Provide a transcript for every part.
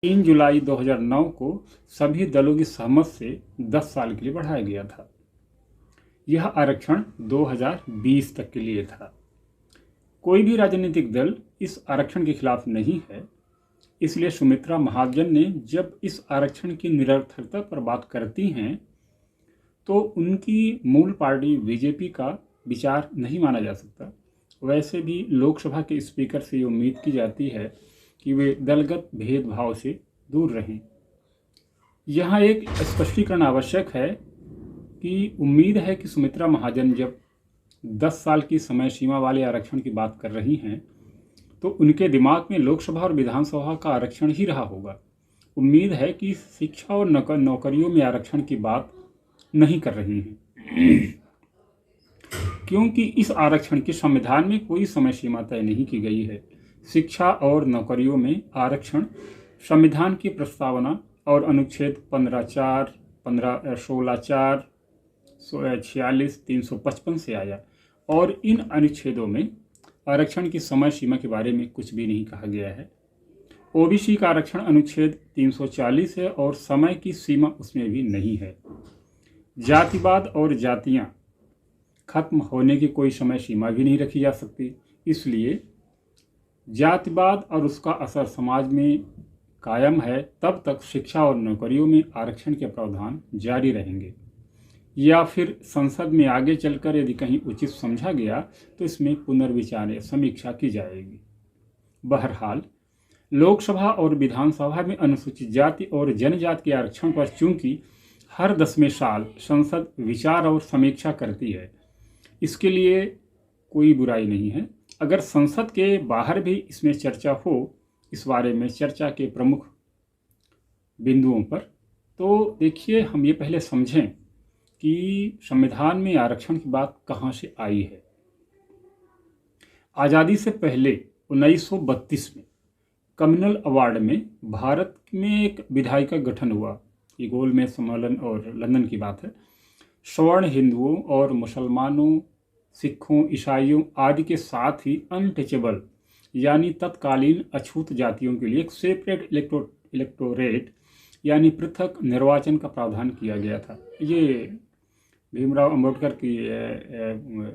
3 जुलाई 2009 को सभी दलों की सहमत से 10 साल के लिए बढ़ाया गया था। यह आरक्षण 2020 तक के लिए था। कोई भी राजनीतिक दल इस आरक्षण के खिलाफ नहीं है, इसलिए सुमित्रा महाजन ने जब इस आरक्षण की निरर्थकता पर बात करती हैं तो उनकी मूल पार्टी बीजेपी का विचार नहीं माना जा सकता। वैसे भी लोकसभा के स्पीकर से ये उम्मीद की जाती है कि वे दलगत भेदभाव से दूर रहें। यहाँ एक स्पष्टीकरण आवश्यक है कि उम्मीद है कि सुमित्रा महाजन जब 10 साल की समय सीमा वाले आरक्षण की बात कर रही हैं तो उनके दिमाग में लोकसभा और विधानसभा का आरक्षण ही रहा होगा। उम्मीद है कि शिक्षा और नौकरियों में आरक्षण की बात नहीं कर रही हैं क्योंकि इस आरक्षण की संविधान में कोई समय सीमा तय नहीं की गई है। शिक्षा और नौकरियों में आरक्षण संविधान की प्रस्तावना और अनुच्छेद 15(4), 16(4), 46, 355 से आया और इन अनुच्छेदों में आरक्षण की समय सीमा के बारे में कुछ भी नहीं कहा गया है। ओबीसी का आरक्षण अनुच्छेद 340 है और समय की सीमा उसमें भी नहीं है। जातिवाद और जातियां खत्म होने की कोई समय सीमा भी नहीं रखी जा सकती, इसलिए जातिवाद और उसका असर समाज में कायम है तब तक शिक्षा और नौकरियों में आरक्षण के प्रावधान जारी रहेंगे, या फिर संसद में आगे चलकर यदि कहीं उचित समझा गया तो इसमें पुनर्विचार या समीक्षा की जाएगी। बहरहाल लोकसभा और विधानसभा में अनुसूचित जाति और जनजाति के आरक्षण पर चूंकि हर 10वें साल संसद विचार और समीक्षा करती है, इसके लिए कोई बुराई नहीं है। अगर संसद के बाहर भी इसमें चर्चा हो, इस बारे में चर्चा के प्रमुख बिंदुओं पर, तो देखिए हम ये पहले समझें कि संविधान में आरक्षण की बात कहाँ से आई है। आज़ादी से पहले 1932 में कम्युनल अवार्ड में भारत में एक विधायी का गठन हुआ। ये गोलमेज सम्मेलन और लंदन की बात है। सवर्ण हिंदुओं और मुसलमानों, सिखों, ईसाइयों आदि के साथ ही अनटचेबल यानी तत्कालीन अछूत जातियों के लिए एक सेपरेट इलेक्टोरेट यानी पृथक निर्वाचन का प्रावधान किया गया था। ये भीमराव अंबेडकर की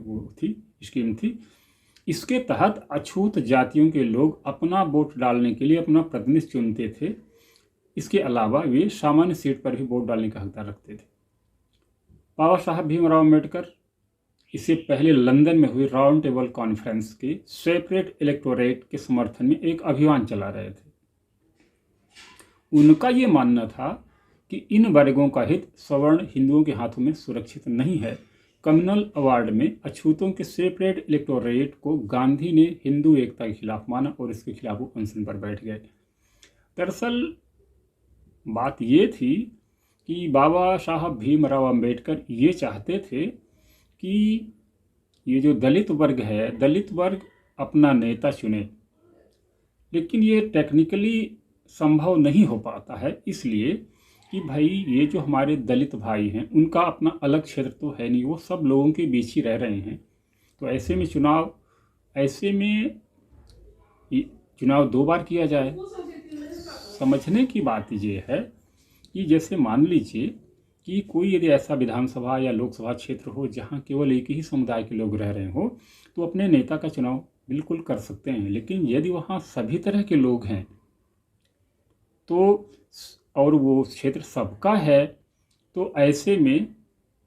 वो थी, स्कीम थी। इसके तहत अछूत जातियों के लोग अपना वोट डालने के लिए अपना प्रतिनिधि चुनते थे। इसके अलावा वे सामान्य सीट पर भी वोट डालने का हकदार रखते थे। बाबा साहब भीमराव अंबेडकर इससे पहले लंदन में हुई राउंड टेबल कॉन्फ्रेंस के सेपरेट इलेक्टोरेट के समर्थन में एक अभियान चला रहे थे। उनका ये मानना था कि इन वर्गों का हित सवर्ण हिंदुओं के हाथों में सुरक्षित नहीं है। कम्युनल अवार्ड में अछूतों के सेपरेट इलेक्टोरेट को गांधी ने हिंदू एकता के खिलाफ माना और इसके खिलाफ वो अनशन पर बैठ गए। दरअसल बात ये थी कि बाबा साहब भीमराव अंबेडकर ये चाहते थे कि ये जो दलित वर्ग है, दलित वर्ग अपना नेता चुने, लेकिन ये टेक्निकली संभव नहीं हो पाता है, इसलिए कि भाई ये जो हमारे दलित भाई हैं उनका अपना अलग क्षेत्र तो है नहीं, वो सब लोगों के बीच ही रह रहे हैं। तो ऐसे में चुनाव 2 बार किया जाए। समझने की बात ये है कि जैसे मान लीजिए कि कोई यदि ऐसा विधानसभा या लोकसभा क्षेत्र हो जहाँ केवल एक ही समुदाय के लोग रह रहे हो तो अपने नेता का चुनाव बिल्कुल कर सकते हैं। लेकिन यदि वहाँ सभी तरह के लोग हैं तो और वो क्षेत्र सबका है तो ऐसे में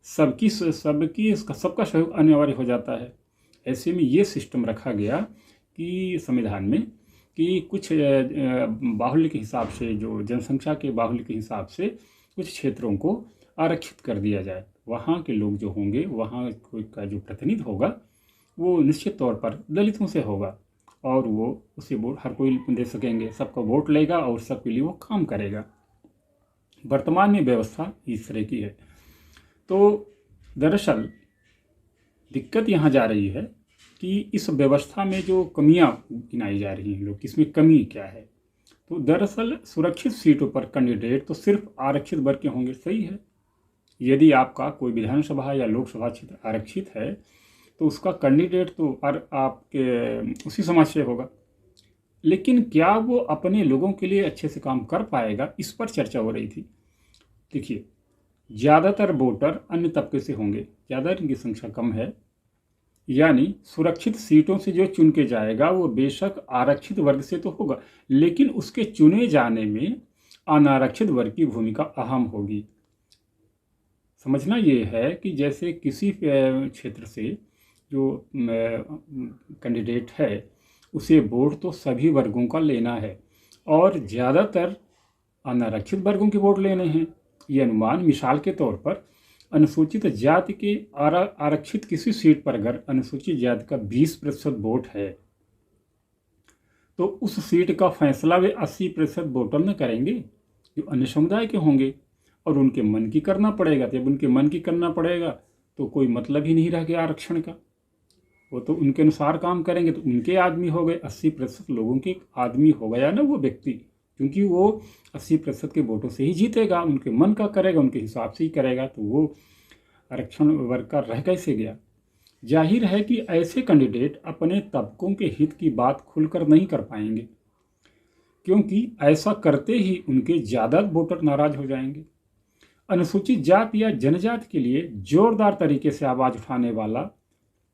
सबका सहयोग अनिवार्य हो जाता है। ऐसे में ये सिस्टम रखा गया कि संविधान में कि कुछ बाहुल्य के हिसाब से, जो जनसंख्या के बाहुल्य के हिसाब से कुछ क्षेत्रों को आरक्षित कर दिया जाए। वहाँ के लोग जो होंगे, वहाँ का जो प्रतिनिधि होगा वो निश्चित तौर पर दलितों से होगा और वो उसे वोट हर कोई दे सकेंगे, सबका वोट लेगा और सबके लिए वो काम करेगा। वर्तमान में व्यवस्था इस तरह की है। तो दरअसल दिक्कत यहाँ जा रही है कि इस व्यवस्था में जो कमियाँ गिनाई जा रही हैं लोग, इसमें कमी क्या है। तो दरअसल सुरक्षित सीटों पर कैंडिडेट तो सिर्फ आरक्षित वर्ग के होंगे, सही है। यदि आपका कोई विधानसभा या लोकसभा क्षेत्र आरक्षित है तो उसका कैंडिडेट तो आपके उसी समाज से होगा। लेकिन क्या वो अपने लोगों के लिए अच्छे से काम कर पाएगा, इस पर चर्चा हो रही थी। देखिए, ज़्यादातर वोटर अन्य तबके से होंगे, ज़्यादा इनकी संख्या कम है, यानी सुरक्षित सीटों से जो चुन के जाएगा वो बेशक आरक्षित वर्ग से तो होगा, लेकिन उसके चुने जाने में अनारक्षित वर्ग की भूमिका अहम होगी। समझना ये है कि जैसे किसी क्षेत्र से जो कैंडिडेट है उसे वोट तो सभी वर्गों का लेना है और ज़्यादातर अनारक्षित वर्गों के वोट लेने हैं। ये अनुमान मिसाल के तौर पर अनुसूचित जाति के आरक्षित किसी सीट पर अगर अनुसूचित जाति का 20% वोट है तो उस सीट का फैसला वे 80% वोटर न करेंगे जो अन्य समुदाय के होंगे और उनके मन की करना पड़ेगा। जब उनके मन की करना पड़ेगा तो कोई मतलब ही नहीं रह गया आरक्षण का, वो तो उनके अनुसार काम करेंगे तो उनके आदमी हो गए, 80% लोगों के आदमी हो गया ना वो व्यक्ति, क्योंकि वो 80% के वोटों से ही जीतेगा, उनके मन का करेगा, उनके हिसाब से ही करेगा, तो वो आरक्षण वर्ग का रह कैसे गया। जाहिर है कि ऐसे कैंडिडेट अपने तबकों के हित की बात खुलकर नहीं कर पाएंगे, क्योंकि ऐसा करते ही उनके ज़्यादा वोटर नाराज हो जाएंगे। अनुसूचित जाति या जनजाति के लिए जोरदार तरीके से आवाज़ उठाने वाला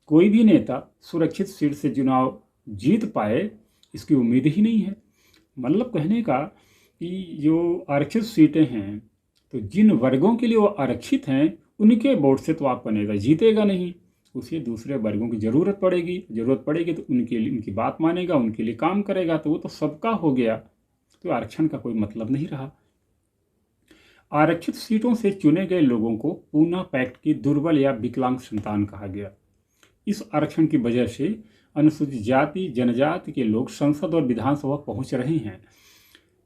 कोई भी नेता सुरक्षित सीट से चुनाव जीत पाए, इसकी उम्मीद ही नहीं है। मतलब कहने का कि जो आरक्षित सीटें हैं तो जिन वर्गों के लिए वो आरक्षित हैं उनके वोट से तो आपका नेता जीतेगा नहीं, उसे दूसरे वर्गों की ज़रूरत पड़ेगी तो उनके लिए उनकी बात मानेगा, उनके लिए काम करेगा, तो वो तो सबका हो गया, तो आरक्षण का कोई मतलब नहीं रहा। आरक्षित सीटों से चुने गए लोगों को पूना पैक्ट की दुर्बल या विकलांग संतान कहा गया। इस आरक्षण की वजह से अनुसूचित जाति जनजाति के लोग संसद और विधानसभा पहुंच रहे हैं,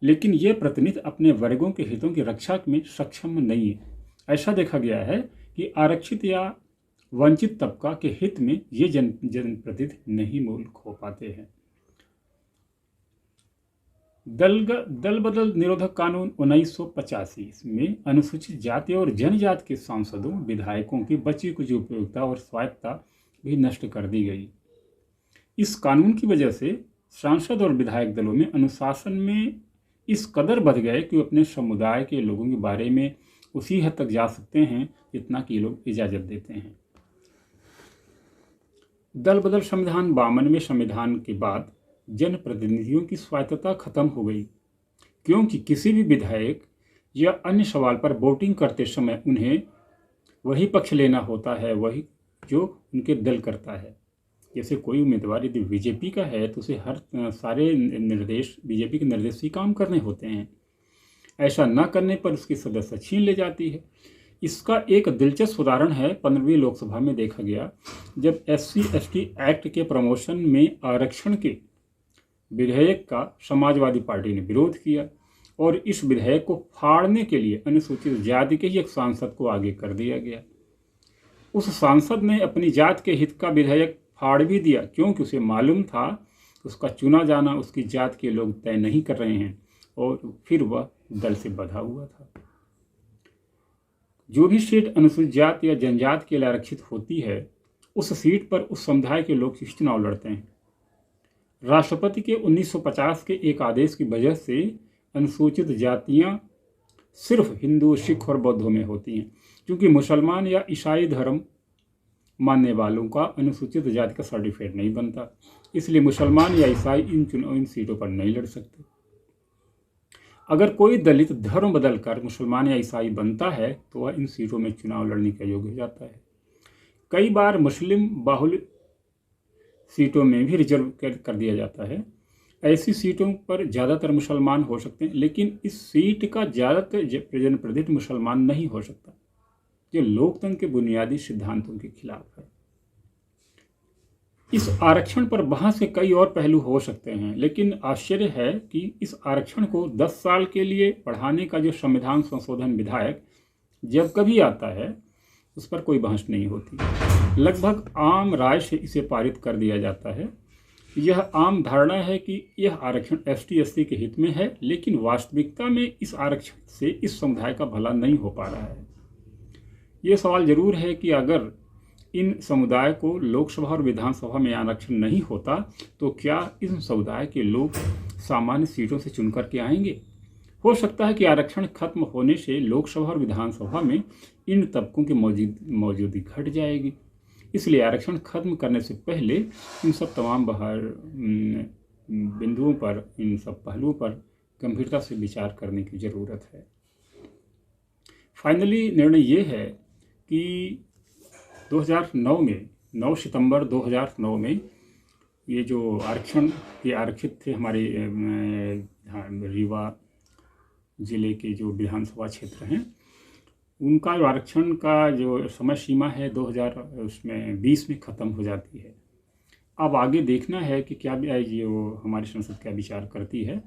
लेकिन ये प्रतिनिधि अपने वर्गों के हितों की रक्षा में सक्षम नहीं है। ऐसा देखा गया है कि आरक्षित या वंचित तबका के हित में ये जनप्रतिनिधि नहीं मूल खो पाते हैं। दल बदल निरोधक कानून 1985 में अनुसूचित जाति और जनजाति के सांसदों विधायकों की बची कुछ उपयोगिता और स्वायत्ता भी नष्ट कर दी गई। इस कानून की वजह से सांसद और विधायक दलों में अनुशासन में इस कदर बढ़ गए कि अपने समुदाय के लोगों के बारे में उसी हद तक जा सकते हैं जितना कि लोग इजाज़त देते हैं। दल बदल संविधान 52 में संविधान के बाद जनप्रतिनिधियों की स्वायत्तता खत्म हो गई, क्योंकि किसी भी विधायक या अन्य सवाल पर वोटिंग करते समय उन्हें वही पक्ष लेना होता है वही जो उनके दल करता है। जैसे कोई उम्मीदवार यदि बीजेपी का है तो उसे सारे निर्देश बीजेपी के निर्देश ही काम करने होते हैं। ऐसा न करने पर उसकी सदस्य छीन ले जाती है। इसका एक दिलचस्प उदाहरण है 15वीं लोकसभा में देखा गया, जब SC/ST एक्ट के प्रमोशन में आरक्षण के विधेयक का समाजवादी पार्टी ने विरोध किया और इस विधेयक को फाड़ने के लिए अनुसूचित जाति के ही एक सांसद को आगे कर दिया गया। उस सांसद ने अपनी जात के हित का विधेयक फाड़ भी दिया, क्योंकि उसे मालूम था उसका चुना जाना उसकी जात के लोग तय नहीं कर रहे हैं और फिर वह दल से बंधा हुआ था। जो भी सीट अनुसूचित जाति या जनजाति के लिए आरक्षित होती है उस सीट पर उस समुदाय के लोग चुनाव लड़ते हैं। राष्ट्रपति के 1950 के एक आदेश की वजह से अनुसूचित जातियां सिर्फ हिंदू, सिख और बौद्धों में होती हैं, क्योंकि मुसलमान या ईसाई धर्म मानने वालों का अनुसूचित जाति का सर्टिफिकेट नहीं बनता, इसलिए मुसलमान या ईसाई इन सीटों पर नहीं लड़ सकते। अगर कोई दलित धर्म बदलकर मुसलमान या ईसाई बनता है तो वह इन सीटों में चुनाव लड़ने का योग्य हो जाता है। कई बार मुस्लिम बाहुल्य सीटों में भी रिजर्व कर दिया जाता है। ऐसी सीटों पर ज़्यादातर मुसलमान हो सकते हैं, लेकिन इस सीट का ज़्यादातर जनप्रतिनिधि मुसलमान नहीं हो सकता, जो लोकतंत्र के बुनियादी सिद्धांतों के खिलाफ है। इस आरक्षण पर बहस के कई और पहलू हो सकते हैं, लेकिन आश्चर्य है कि इस आरक्षण को 10 साल के लिए बढ़ाने का जो संविधान संशोधन विधेयक जब कभी आता है उस पर कोई बहस नहीं होती। लगभग आम राय से इसे पारित कर दिया जाता है। यह आम धारणा है कि यह आरक्षण ST/SC के हित में है, लेकिन वास्तविकता में इस आरक्षण से इस समुदाय का भला नहीं हो पा रहा है। ये सवाल जरूर है कि अगर इन समुदाय को लोकसभा और विधानसभा में आरक्षण नहीं होता तो क्या इन समुदाय के लोग सामान्य सीटों से चुन करके आएंगे? हो सकता है कि आरक्षण खत्म होने से लोकसभा और विधानसभा में इन तबकों की मौजूदगी घट जाएगी। इसलिए आरक्षण खत्म करने से पहले इन सब तमाम बिंदुओं पर, इन सब पहलुओं पर गंभीरता से विचार करने की ज़रूरत है। फाइनली निर्णय ये है कि 2009 में 9 सितंबर 2009 में ये जो आरक्षण के आरक्षित थे हमारे रीवा ज़िले के जो विधानसभा क्षेत्र हैं, उनका जो आरक्षण का जो समय सीमा है 2020 में ख़त्म हो जाती है। अब आगे देखना है कि क्या ये वो हमारी संसद क्या विचार करती है।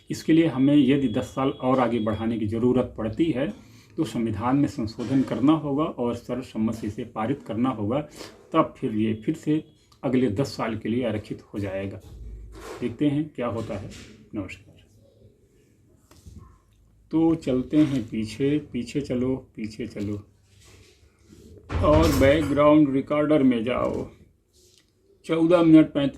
इसके लिए हमें यदि 10 साल और आगे बढ़ाने की ज़रूरत पड़ती है तो संविधान में संशोधन करना होगा और सर्वसम्मति से पारित करना होगा, तब फिर ये फिर से अगले 10 साल के लिए आरक्षित हो जाएगा। देखते हैं क्या होता है। नमस्कार। तो चलते हैं पीछे चलो और बैकग्राउंड रिकॉर्डर में जाओ। 14 मिनट 35